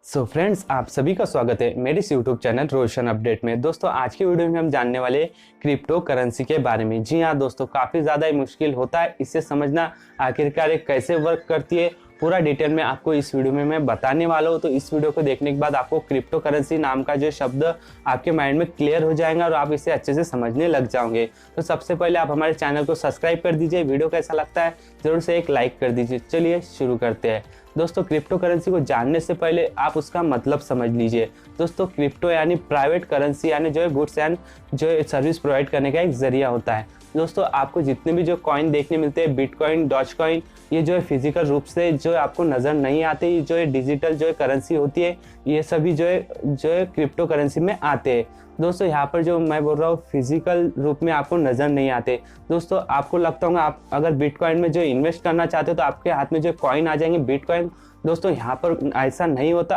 Friends, आप सभी का स्वागत है मेरे इस यूट्यूब चैनल रोशन अपडेट में। दोस्तों, आज की वीडियो में हम जानने वाले क्रिप्टो करेंसी के बारे में। जी हाँ दोस्तों, काफ़ी ज़्यादा मुश्किल होता है इसे समझना, आखिरकार ये कैसे वर्क करती है पूरा डिटेल में आपको इस वीडियो में मैं बताने वाला हूँ। तो इस वीडियो को देखने के बाद आपको क्रिप्टो करेंसी नाम का जो शब्द आपके माइंड में क्लियर हो जाएगा और आप इसे अच्छे से समझने लग जाओगे। तो सबसे पहले आप हमारे चैनल को सब्सक्राइब कर दीजिए। वीडियो कैसा लगता है ज़रूर से एक लाइक कर दीजिए। चलिए शुरू करते हैं। दोस्तों, क्रिप्टो करेंसी को जानने से पहले आप उसका मतलब समझ लीजिए। दोस्तों, क्रिप्टो यानी प्राइवेट करेंसी यानी जो है गुड्स एंड जो है सर्विस प्रोवाइड करने का एक जरिया होता है। दोस्तों, आपको जितने भी जो कॉइन देखने मिलते हैं, बिटकॉइन, डॉज कॉइन, ये जो है फिजिकल रूप से जो है आपको नज़र नहीं आते, ये जो है डिजिटल जो है करेंसी होती है, ये सभी जो है क्रिप्टो करेंसी में आते हैं। दोस्तों, यहाँ पर जो मैं बोल रहा हूँ फिजिकल रूप में आपको नज़र नहीं आते। दोस्तों, आपको लगता होगा आप अगर बिटकॉइन में जो इन्वेस्ट करना चाहते हो तो आपके हाथ में जो कॉइन आ जाएंगे बिटकॉइन। दोस्तों, यहाँ पर ऐसा नहीं होता।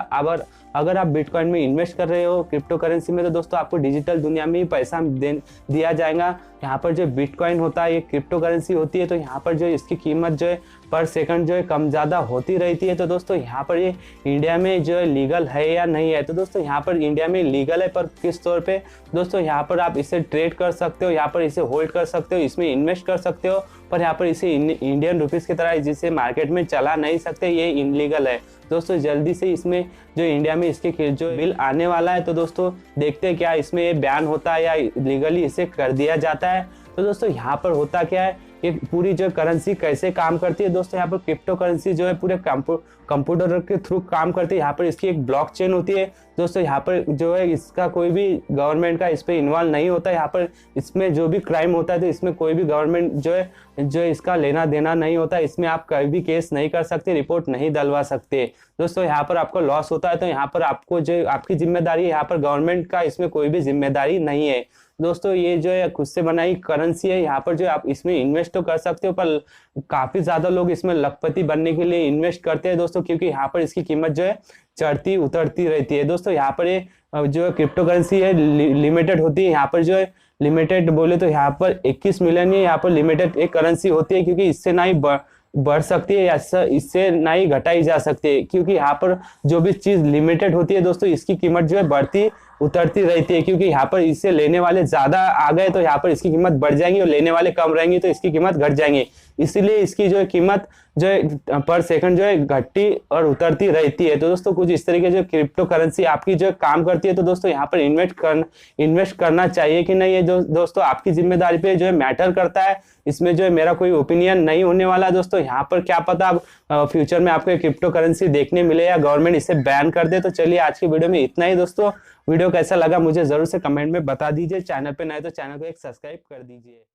अगर आप बिटकॉइन में इन्वेस्ट कर रहे हो क्रिप्टो करेंसी में, तो दोस्तों आपको डिजिटल दुनिया में ही पैसा दिया जाएगा। यहाँ पर जो बिटकॉइन होता है ये क्रिप्टो करेंसी होती है, तो यहाँ पर जो इसकी कीमत जो है पर सेकंड जो है कम ज़्यादा होती रहती है। तो दोस्तों, यहाँ पर ये इंडिया में जो है लीगल है या नहीं है, तो दोस्तों यहाँ पर इंडिया में लीगल है, पर किस तौर पे दोस्तों यहाँ पर आप इसे ट्रेड कर सकते हो, यहाँ पर इसे होल्ड कर सकते हो, इसमें इन्वेस्ट कर सकते हो, पर यहाँ पर इसे इंडियन रुपीज़ की तरह जिसे मार्केट में चला नहीं सकते, ये इनलीगल है। दोस्तों, जल्दी से इसमें जो इंडिया में इसके जो बिल आने वाला है, तो दोस्तों देखते हैं क्या इसमें ये बैन होता है या लीगली इसे कर दिया जाता है। तो दोस्तों, यहाँ पर होता क्या है, ये पूरी जो करेंसी कैसे काम करती है। दोस्तों, यहाँ पर क्रिप्टो करेंसी जो है पूरे कंप्यूटर के थ्रू काम करती है। यहाँ पर इसकी एक ब्लॉकचेन होती है। दोस्तों, यहाँ पर जो है इसका कोई भी गवर्नमेंट का इस पर इन्वॉल्व नहीं होता। यहाँ पर इसमें जो भी क्राइम होता है तो इसमें कोई भी गवर्नमेंट जो है इसका लेना देना नहीं होता। इसमें आप कभी भी केस नहीं कर सकते, रिपोर्ट नहीं डलवा सकते। दोस्तों, यहाँ पर आपको लॉस होता है तो यहाँ पर आपको जो आपकी जिम्मेदारी है, यहाँ पर गवर्नमेंट का इसमें कोई भी जिम्मेदारी नहीं है। दोस्तों, ये जो है खुद से बनाई करेंसी है। यहाँ पर जो आप इसमें इन्वेस्ट तो कर सकते हो, पर काफी ज्यादा लोग इसमें लखपति बनने के लिए इन्वेस्ट करते हैं दोस्तों, क्योंकि यहाँ पर इसकी कीमत जो है चढ़ती उतरती रहती है। दोस्तों, यहाँ पर ये जो है क्रिप्टो करेंसी है लिमिटेड होती है। यहाँ पर जो है लिमिटेड बोले तो यहाँ पर 21 मिलियन ही यहाँ पर लिमिटेड एक करेंसी होती है, क्योंकि इससे ना ही बढ़ सकती है या इससे ना ही घटाई जा सकती है, क्योंकि यहाँ पर जो भी चीज लिमिटेड होती है दोस्तों इसकी कीमत जो है बढ़ती उतरती रहती है, क्योंकि यहाँ पर इससे लेने वाले ज्यादा आ गए तो यहाँ पर इसकी कीमत बढ़ जाएंगी और लेने वाले कम रहेंगे तो इसकी कीमत घट जाएंगी। इसीलिए इसकी जो है कीमत जो है पर सेकंड जो है घटती और उतरती रहती है। तो दोस्तों, कुछ इस तरीके जो क्रिप्टो करेंसी आपकी जो काम करती है। तो दोस्तों, यहाँ पर इन्वेस्ट करना चाहिए कि नहीं, ये जो दोस्तों आपकी जिम्मेदारी पे जो है मैटर करता है। इसमें जो है मेरा कोई ओपिनियन नहीं होने वाला दोस्तों। यहाँ पर क्या पता फ्यूचर में आपको क्रिप्टो करेंसी देखने मिले या गवर्नमेंट इसे बैन कर दे। तो चलिए आज की वीडियो में इतना ही दोस्तों। वीडियो कैसा लगा मुझे जरूर से कमेंट में बता दीजिए। चैनल पे नए तो चैनल को एक सब्सक्राइब कर दीजिए।